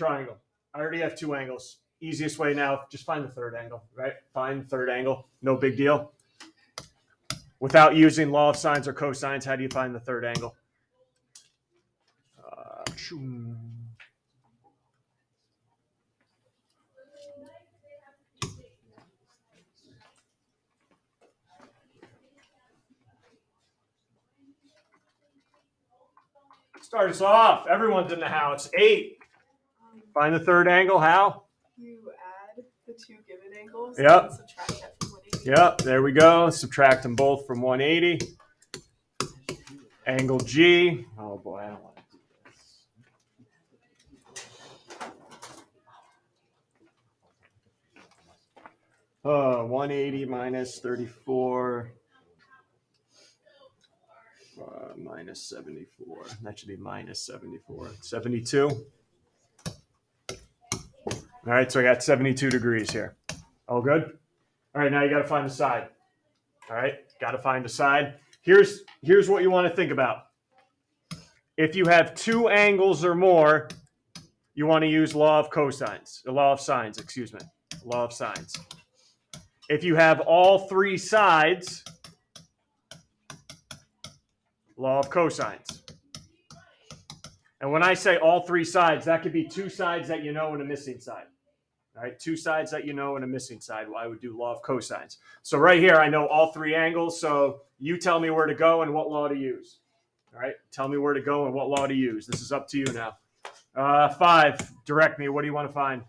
triangle. I already have two angles. Easiest way now, just find the third angle, right? Find the third angle. No big deal. Without using law of sines or cosines, how do you find the third angle? Start us off. Everyone's in the house. 8. Find the third angle. How? You add the two given angles. Yep. And subtract that from 180. Yep. There we go. Subtract them both from 180. Angle G. Oh boy, I don't want to do this. 180 minus 34 minus 74. That should be minus 74. 72. All right, so I got 72 degrees here. All good? All right, now you got to find the side. All right, got to find the side. Here's what you want to think about. If you have two angles or more, you want to use law of cosines, the law of sines, excuse me, law of sines. If you have all three sides, law of cosines. And when I say all three sides, that could be two sides that you know and a missing side. All right, two sides that you know and a missing side. Well, I would do law of cosines. So right here, I know all three angles. So you tell me where to go and what law to use. All right, tell me where to go and what law to use. This is up to you now. 5, direct me. What do you want to find?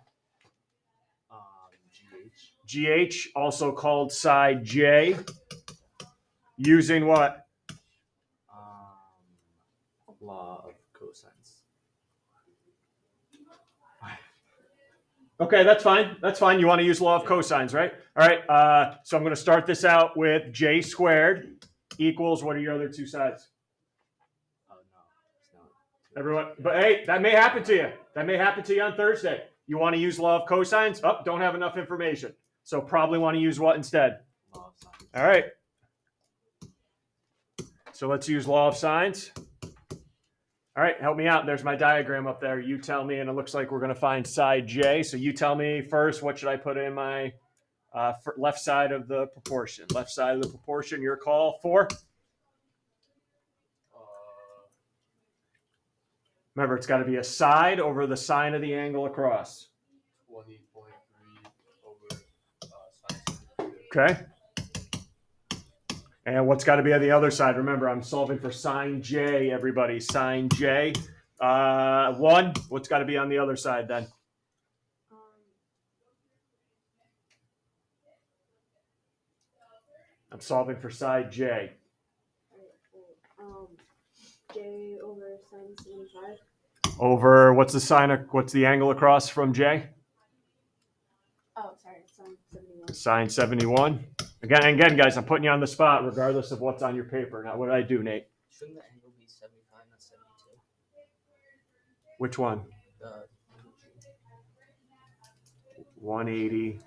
GH, also called side J. Using what? Law of cosines. Okay, that's fine. That's fine. You want to use law of cosines, right? All right. So I'm going to start this out with J squared equals, what are your other two sides? Oh, no. It's not. Everyone, but hey, that may happen to you. That may happen to you on Thursday. You want to use law of cosines? Oh, don't have enough information. So probably want to use what instead? Law of sines. All right. So let's use law of sines. All right, help me out. There's my diagram up there. You tell me, and it looks like we're going to find side J. So you tell me first, what should I put in my left side of the proportion? Left side of the proportion, your call. 4? Remember, it's got to be a side over the sine of the angle across. 20.3 over sine. Okay. And what's got to be on the other side? Remember, I'm solving for sine J, everybody. Sine J. 1. What's got to be on the other side then? I'm solving for side J. J over sine 75. Over, what's the angle across from J? Oh, sorry, sine 71. Sine 71. Again, guys, I'm putting you on the spot regardless of what's on your paper. Now, what did I do, Nate? Shouldn't the angle be 75, not 72? Which one? 180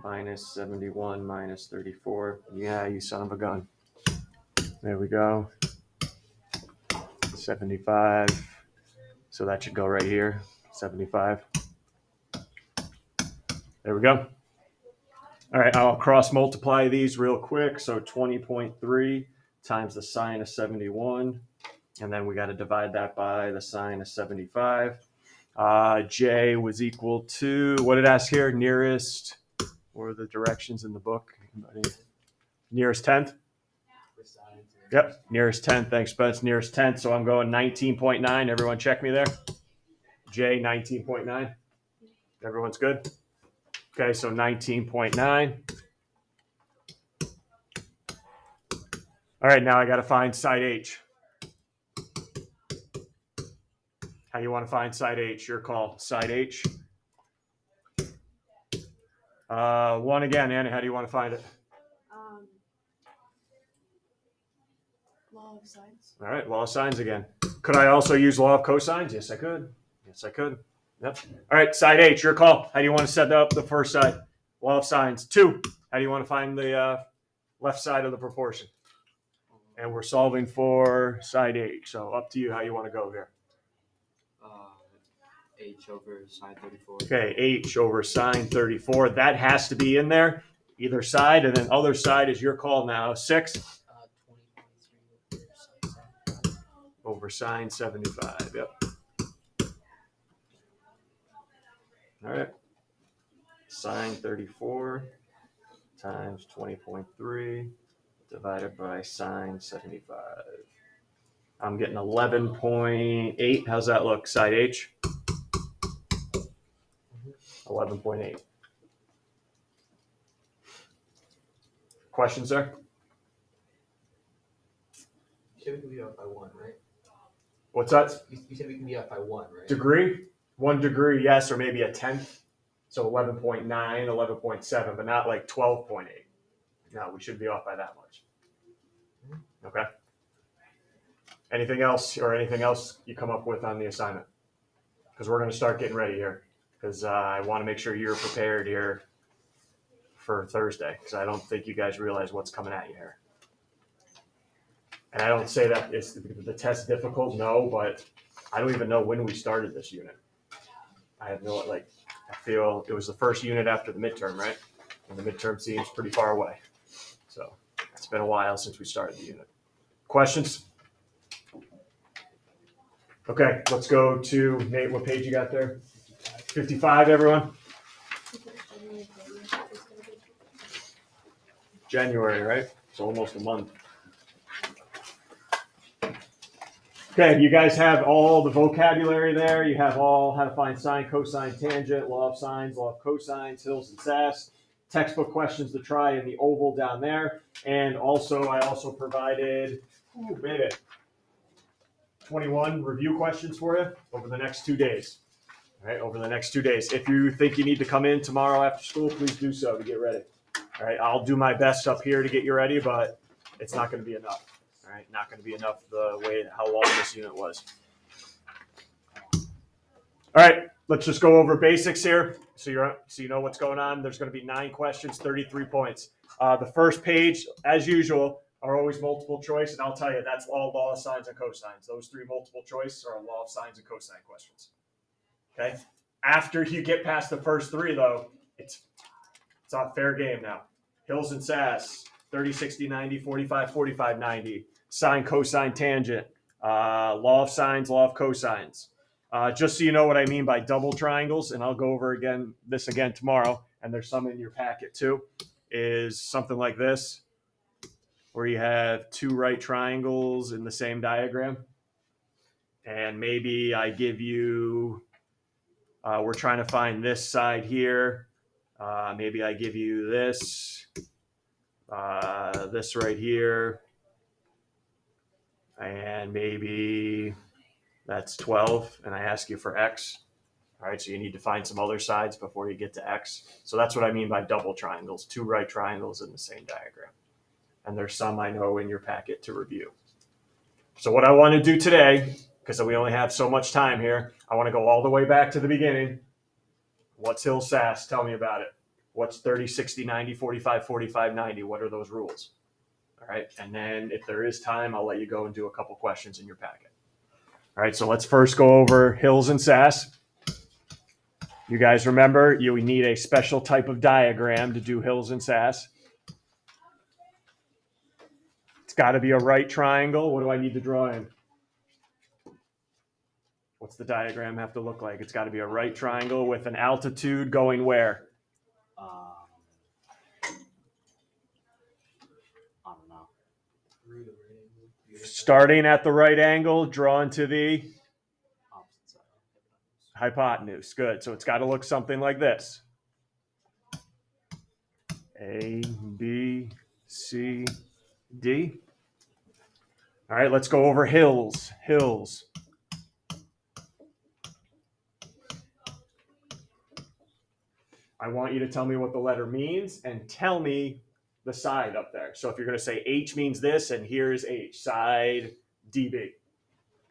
minus 71 minus 34. Yeah, you son of a gun. There we go. 75. So that should go right here. 75. There we go. All right, I'll cross multiply these real quick. So 20.3 times the sine of 71. And then we got to divide that by the sine of 75. J was equal to, what did it ask here? Nearest, what are the directions in the book? Nearest 10th? Yep, nearest 10th. Thanks, Spence. Nearest 10th. So I'm going 19.9. Everyone check me there. J, 19.9. Everyone's good? Okay, so 19.9. All right, now I got to find side H. How you want to find side H? Your call. Side H. 1 again, Annie. How do you want to find it? Law of sines. All right, law of sines again. Could I also use law of cosines? Yes, I could. Yes, I could. Yep. All right, side H, your call. How do you want to set up the first side? Law of sines. 2. How do you want to find the left side of the proportion? And we're solving for side H. So up to you how you want to go here. H over sine 34. Okay, H over sine 34. That has to be in there, either side, and then other side is your call now. 6 20.3 over sine 75. Yep. All right. Sine 34 times 20.3 divided by sine 75. I'm getting 11.8. How's that look? Side H? 11.8. Questions there? You said we can be off by 1, right? What's that? You said we can be off by 1, right? Degree? 1 degree, yes, or maybe a tenth. So 11.9, 11.7, but not like 12.8. No, we shouldn't be off by that much. Okay. Anything else you come up with on the assignment? Because we're going to start getting ready here. Because I want to make sure you're prepared here for Thursday. Because I don't think you guys realize what's coming at you here. And I don't say that is the test difficult, no, but I don't even know when we started this unit. I have no, I feel it was the first unit after the midterm, right? And the midterm seems pretty far away. So it's been a while since we started the unit. Questions? Okay, let's go to Nate. What page you got there? 55, everyone? January, right? So almost a month. Okay, you guys have all the vocabulary there. You have all how to find sine, cosine, tangent, law of sines, law of cosines, Hills and Sass, textbook questions to try in the oval down there. And also, I also provided, 21 review questions for you over the next 2 days. All right, over the next 2 days. If you think you need to come in tomorrow after school, please do so to get ready. All right, I'll do my best up here to get you ready, but it's not going to be enough. All right, not going to be enough the way how long this unit was. All right, let's just go over basics here so you know what's going on. There's going to be 9 questions, 33 points. The first page, as usual, are always multiple choice, and I'll tell you that's all law of sines and cosines. Those 3 multiple choice are law of sines and cosine questions. Okay. After you get past the first 3, though, it's not fair game now. Hills and Sass, 30, 60, 90, 45, 45, 90. Sine, cosine, tangent. Law of sines, law of cosines. Just so you know what I mean by double triangles, and I'll go over this again tomorrow, and there's some in your packet too, is something like this, where you have 2 right triangles in the same diagram. And maybe I give you, we're trying to find this side here. Maybe I give you this right here, and maybe that's 12, and I ask you for x. All right, so you need to find some other sides before you get to x. So that's what I mean by double triangles, 2 right triangles in the same diagram. And there's some I know in your packet to review. So what I want to do today, because we only have so much time here, I want to go all the way back to the beginning. What's Hills Sass? Tell me about it. What's 30, 60, 90, 45, 45, 90? What are those rules? All right, and then if there is time, I'll let you go and do a couple questions in your packet. All right, so let's first go over Hills and Sass. You guys remember you need a special type of diagram to do Hills and Sass. It's got to be a right triangle. What do I need to draw in? What's the diagram have to look like? It's got to be a right triangle with an altitude going where? I don't know. Starting at the right angle, drawn to the Opposite side. hypotenuse. Good. So it's got to look something like this. A, B, C, D. All right, let's go over hills. Hills. I want you to tell me what the letter means and tell me the side up there. So if you're going to say H means this, and here's H, side DB,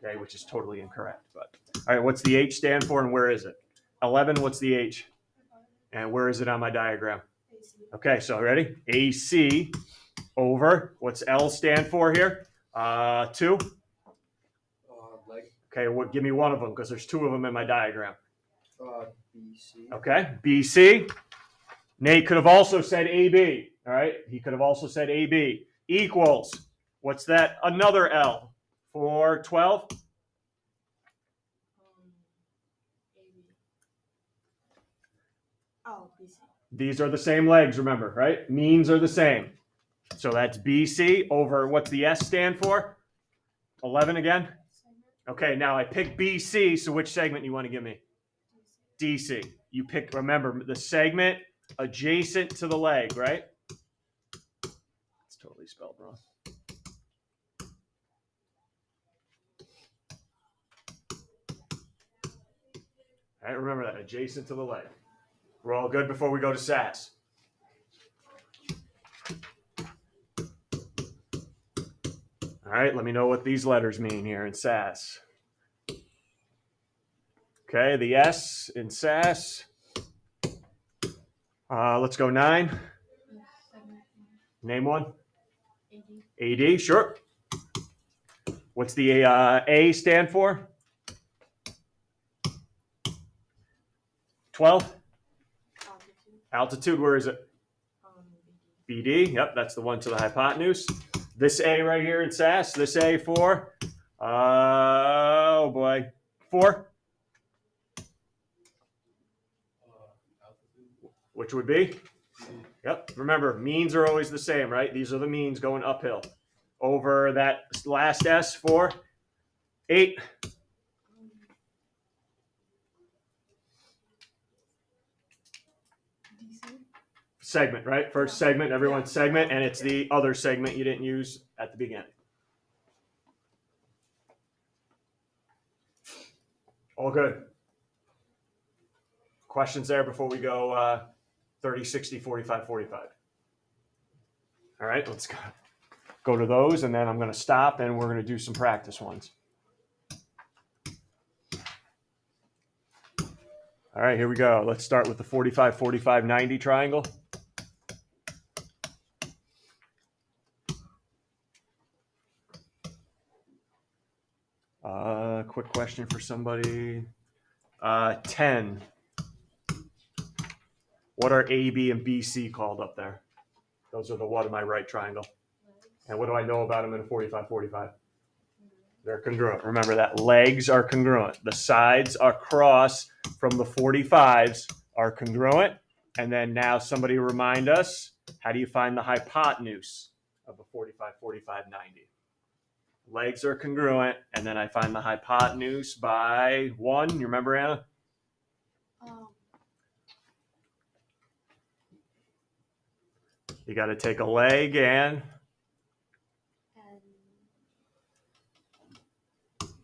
okay, which is totally incorrect. But all right, what's the H stand for, and where is it? 11, what's the H? And where is it on my diagram? Okay, so ready? AC over, what's L stand for here? 2? Leg. Okay, give me one of them, because there's 2 of them in my diagram. BC. Okay, BC. Nate could have also said AB. All right, he could have also said AB equals. What's that? Another L for 12. AB. Oh, BC. These are the same legs, remember, right? Means are the same. So that's BC over, what's the S stand for? 11 again? Segment. Okay, now I pick BC, so which segment you want to give me? DC. You pick, remember, the segment adjacent to the leg, right? It's totally spelled wrong. All right, remember that, adjacent to the leg. We're all good before we go to SAS. All right, let me know what these letters mean here in SAS. Okay, the S in SAS. Let's go 9. Segment. Name one. AD. AD, sure. What's the A stand for? 12. Altitude. Altitude, where is it? BD. BD, yep, that's the one to the hypotenuse. This A right here in SAS, this A for, oh boy, 4, which would be? Yep, remember, means are always the same, right? These are the means going uphill. Over that last S for 8. DC. Segment, right? First segment, everyone's segment, and it's the other segment you didn't use at the beginning. All good. Questions there before we go 30, 60, 45, 45. All right, let's go to those, and then I'm going to stop, and we're going to do some practice ones. All right, here we go. Let's start with the 45, 45, 90 triangle. Quick question for somebody. 10. What are A, B, and BC called up there? Those are the what in my right triangle. And what do I know about them in a 45, 45? They're congruent. Remember that legs are congruent. The sides across from the 45s are congruent. And then now somebody remind us, how do you find the hypotenuse of a 45, 45, 90? Legs are congruent, and then I find the hypotenuse by 1. You remember, Anna? You got to take a leg and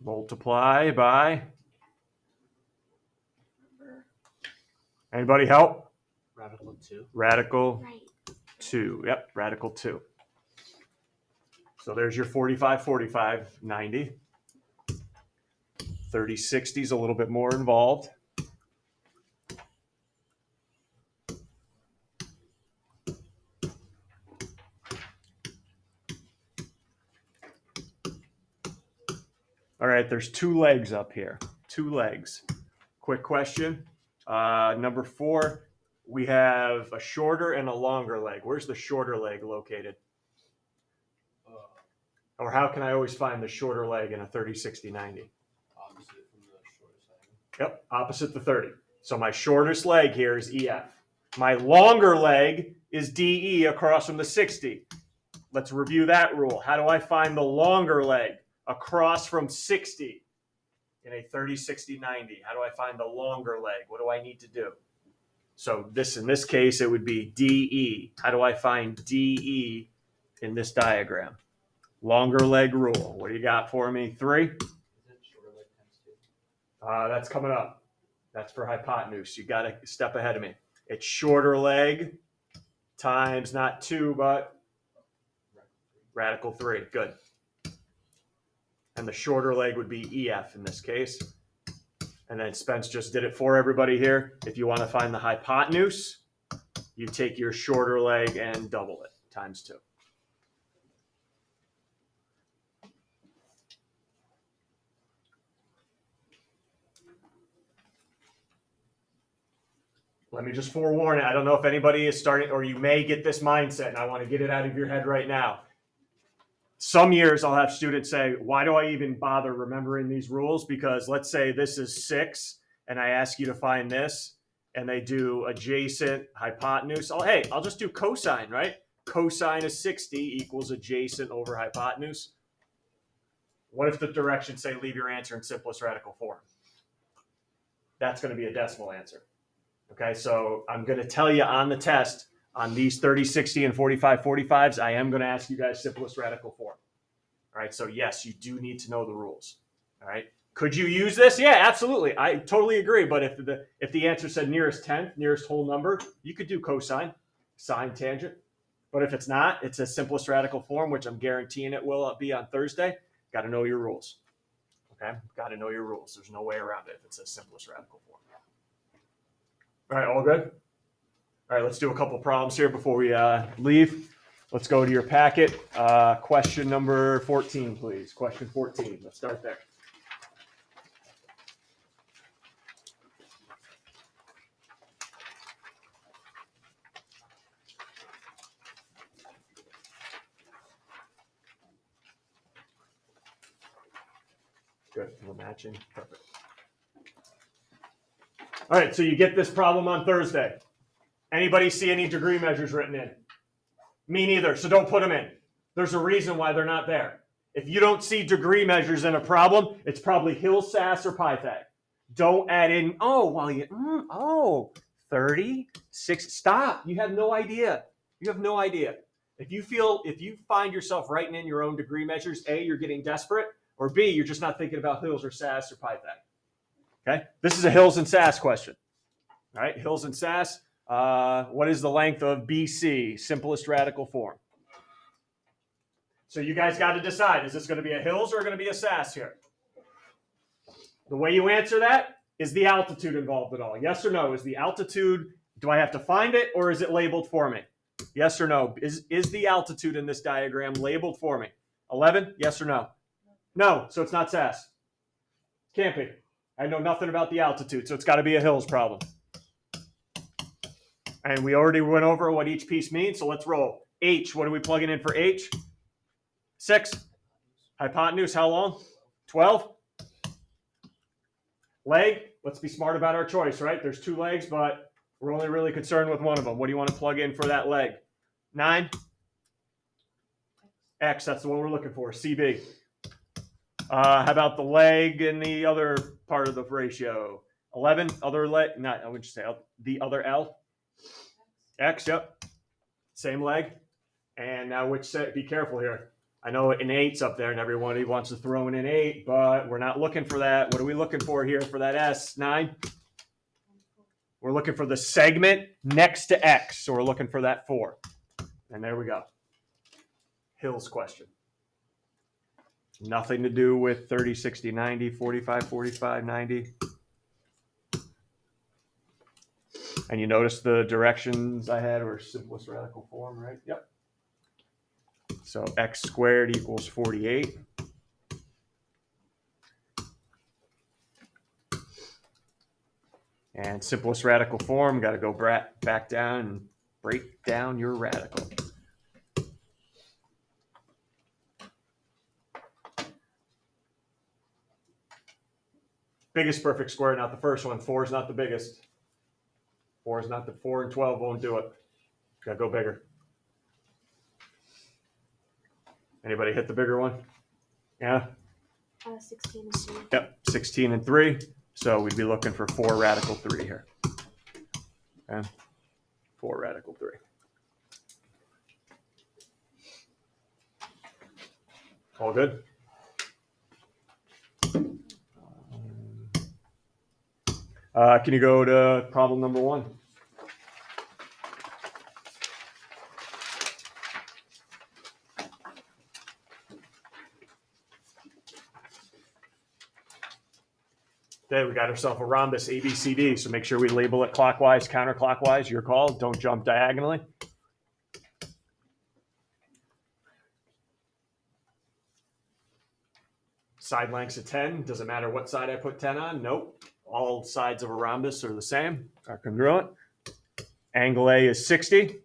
multiply by. Anybody help? Radical 2. Radical Right. 2. Yep, radical 2. So there's your 45, 45, 90. 30, 60 is a little bit more involved. All right, there's 2 legs up here. 2 legs. Quick question. Number 4, we have a shorter and a longer leg. Where's the shorter leg located? Or how can I always find the shorter leg in a 30, 60, 90? Opposite from the shortest segment. Yep, opposite the 30. So my shortest leg here is EF. My longer leg is DE across from the 60. Let's review that rule. How do I find the longer leg across from 60 in a 30, 60, 90? How do I find the longer leg? What do I need to do? So in this case, it would be DE. How do I find DE in this diagram? Longer leg rule. What do you got for me? 3? Is it shorter leg times 2? That's coming up. That's for hypotenuse. You got to step ahead of me. It's shorter leg times not 2, but radical 3. Good. And the shorter leg would be EF in this case. And then Spence just did it for everybody here. If you want to find the hypotenuse, you take your shorter leg and double it, times 2. let me just forewarn it. I don't know if anybody is starting, or you may get this mindset, and I want to get it out of your head right now. Some years I'll have students say, why do I even bother remembering these rules? Because let's say this is 6 and I ask you to find this, and they do adjacent, hypotenuse. Oh, hey, I'll just do cosine, right? Cosine of 60 equals adjacent over hypotenuse. What if the directions say leave your answer in simplest radical form? That's going to be a decimal answer. Okay, so I'm going to tell you on the test, on these 30, 60, and 45, 45s, I am going to ask you guys simplest radical form. All right, so yes, you do need to know the rules. All right, could you use this? Yeah, absolutely. I totally agree. But if the answer said nearest tenth, nearest whole number, you could do cosine, sine, tangent. But if it's not, it's a simplest radical form, which I'm guaranteeing it will be on Thursday. Got to know your rules. Okay, got to know your rules. There's no way around it if it's a simplest radical form. All right, all good? All right, let's do a couple problems here before we leave. Let's go to your packet. Question number 14, please. Question 14. Let's start there. Good. We're matching. Perfect. All right, so you get this problem on Thursday. Anybody see any degree measures written in? Me neither, so don't put them in. There's a reason why they're not there. If you don't see degree measures in a problem, it's probably Hill, SAS, or Pythag. Don't add in, 36. Stop. You have no idea. You have no idea. If you find yourself writing in your own degree measures, A, you're getting desperate, or B, you're just not thinking about Hills or SAS or Pythag. Okay? This is a Hills and SAS question. All right, Hills and SAS. What is the length of BC, simplest radical form? So you guys got to decide, is this going to be a Hills or going to be a SAS here? The way you answer that is the altitude involved at all. Yes or no? Is the altitude, do I have to find it or is it labeled for me? Yes or no? Is the altitude in this diagram labeled for me? 11? Yes or no? No, so it's not SAS. Can't be. I know nothing about the altitude, so it's got to be a Hills problem. And we already went over what each piece means, so let's roll. H, what are we plugging in for H? 6. Hypotenuse, how long? 12. Leg, let's be smart about our choice, right? There's 2 legs, but we're only really concerned with one of them. What do you want to plug in for that leg? 9. X, that's the one we're looking for, CB. How about the leg and the other part of the ratio? 11, other leg, not, I would just say the other L. X, yep. Same leg. And now which set, be careful here. I know an 8's up there and everybody wants to throw in an 8, but we're not looking for that. What are we looking for here for that S? 9? We're looking for the segment next to X. So we're looking for that 4. And there we go. Hills question. Nothing to do with 30, 60, 90, 45, 45, 90. And you notice the directions I had were simplest radical form, right? Yep. So x squared equals 48. And simplest radical form, got to go back down and break down your radical. Biggest perfect square, not the first one. 4 is not the biggest. 4 is not the 4 and 12 won't do it. Got to go bigger. Anybody hit the bigger one? Yeah? 16 and 3. Yep, 16 and 3. So we'd be looking for 4 radical 3 here. Okay? 4 radical 3. All good? Can you go to problem number 1? Okay, we got ourselves a rhombus ABCD, so make sure we label it clockwise, counterclockwise. Your call. Don't jump diagonally. Side lengths of 10. Doesn't matter what side I put 10 on. Nope. All sides of a rhombus are the same, are congruent. Angle A is 60.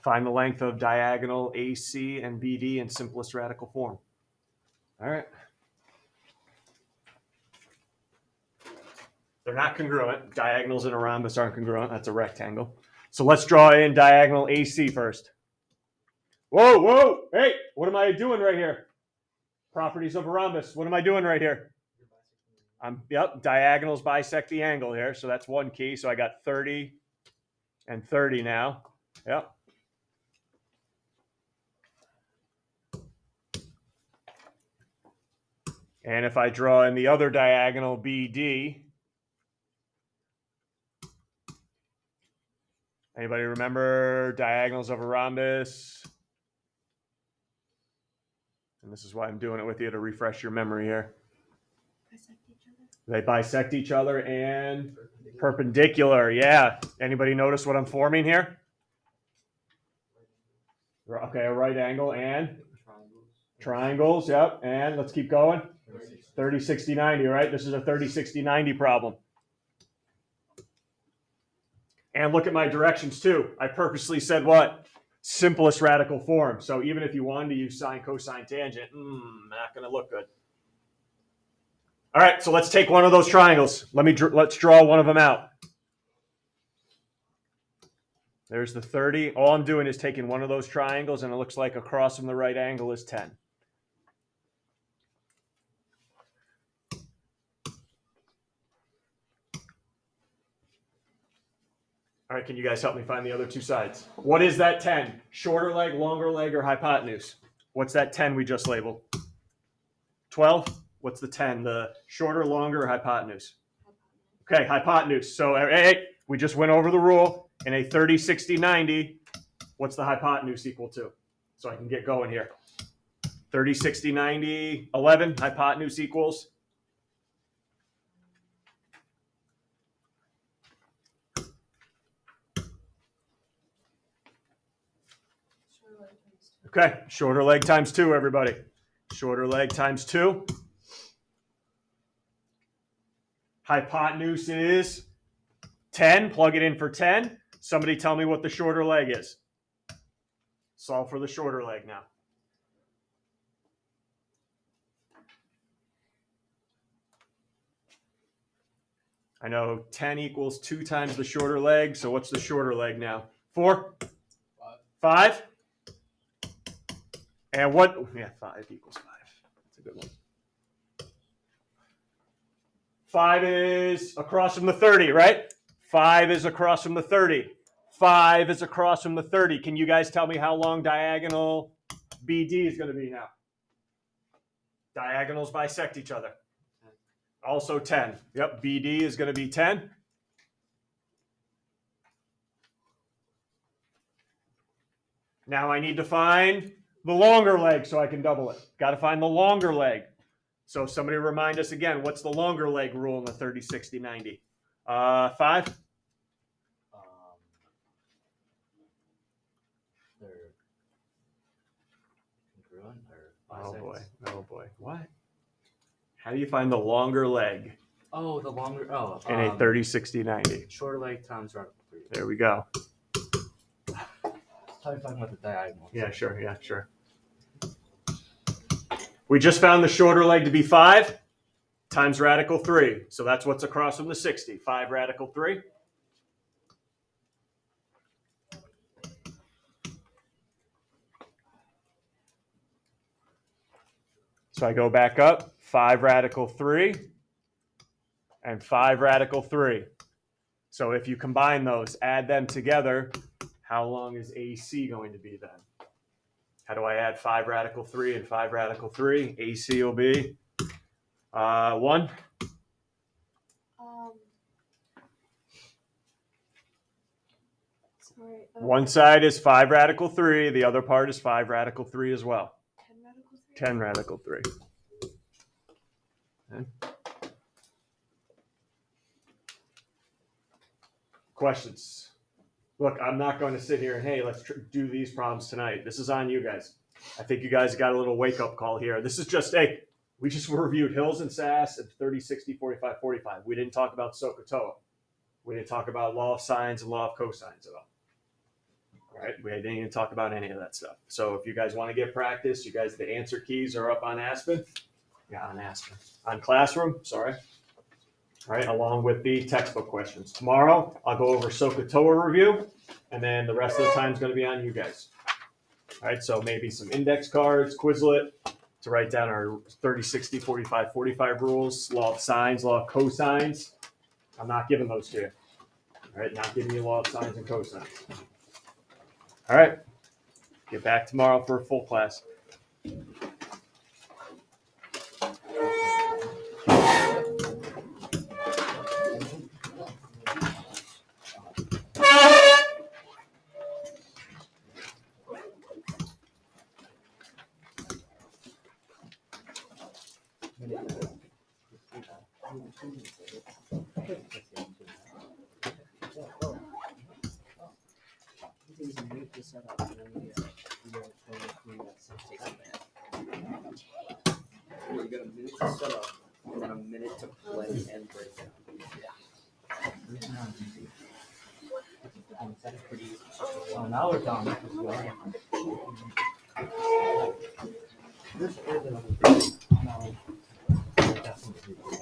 Find the length of diagonal AC and BD in simplest radical form. All right. They're not congruent. Diagonals in a rhombus aren't congruent. That's a rectangle. So let's draw in diagonal AC first. Whoa, whoa. Hey, what am I doing right here? Properties of a rhombus. What am I doing right here? Yep, diagonals bisect the angle here. So that's one key. So I got 30 and 30 now. Yep. And if I draw in the other diagonal BD, anybody remember diagonals of a rhombus? And this is why I'm doing it with you to refresh your memory here. Bisect each other. They bisect each other and perpendicular. Yeah. Anybody notice what I'm forming here? Okay, a right angle and triangles. Yep. And let's keep going. 30, 60, 90, right? This is a 30, 60, 90 problem. And look at my directions too. I purposely said what? Simplest radical form. So even if you wanted to use sine, cosine, tangent, not going to look good. All right, so let's take one of those triangles. Let's draw one of them out. There's the 30. All I'm doing is taking one of those triangles, and it looks like across from the right angle is 10. All right, can you guys help me find the other two sides? What is that 10? Shorter leg, longer leg, or hypotenuse? What's that 10 we just labeled? 12? What's the 10? The shorter, longer, or hypotenuse? Okay, hypotenuse. So hey, we just went over the rule. In a 30, 60, 90, what's the hypotenuse equal to? So I can get going here. 30, 60, 90, 11, hypotenuse equals? Okay, shorter leg times 2, everybody. Shorter leg times 2. Hypotenuse is 10. Plug it in for 10. Somebody tell me what the shorter leg is. Solve for the shorter leg now. I know 10 equals 2 times the shorter leg. So what's the shorter leg now? 4? 5? And what? Yeah, 5 equals 5. That's a good one. 5 is across from the 30, right? 5 is across from the 30. 5 is across from the 30. Can you guys tell me how long diagonal BD is going to be now? Diagonals bisect each other. Also 10. Yep, BD is going to be 10. Now I need to find the longer leg so I can double it. Got to find the longer leg. So somebody remind us again, what's the longer leg rule in the 30, 60, 90? 5? They're congruent or Oh bisect? boy, oh boy. What? How do you find the longer leg Oh, the longer. in a 30, 60, 90? Shorter leg times radical 3. There we go. Probably talking about the diagonal. Yeah, sure. Yeah, sure. We just found the shorter leg to be 5 times radical 3. So that's what's across from the 60. 5 radical 3. So I go back up. 5 radical 3 and 5 radical 3. So if you combine those, add them together, how long is AC going to be then? How do I add 5 radical 3 and 5 radical 3? AC will be 1. Sorry. One side is 5 radical 3. The other part is 5 radical 3 as well. 10 radical 3? 10 radical 3. Okay. Questions? Look, I'm not going to sit here and, hey, let's do these problems tonight. This is on you guys. I think you guys got a little wake-up call here. This is just, hey, we just reviewed Hills and Sass at 30, 60, 45, 45. We didn't talk about SOHCAHTOA. We didn't talk about law of sines and law of cosines at all. All right, we didn't even talk about any of that stuff. So if you guys want to get practice, you guys, the answer keys are up on Aspen. Yeah, on Aspen. On Classroom, sorry. All right, along with the textbook questions. Tomorrow, I'll go over SOHCAHTOA review, and then the rest of the time is going to be on you guys. All right, so maybe some index cards, Quizlet, to write down our 30, 60, 45, 45 rules, law of sines, law of cosines. I'm not giving those to you. All right, not giving you law of sines and cosines. All right, get back tomorrow for a full class. You got a minute to set up, and then a minute to play and break down. Oh, now we're done. This is another thing. No, definitely.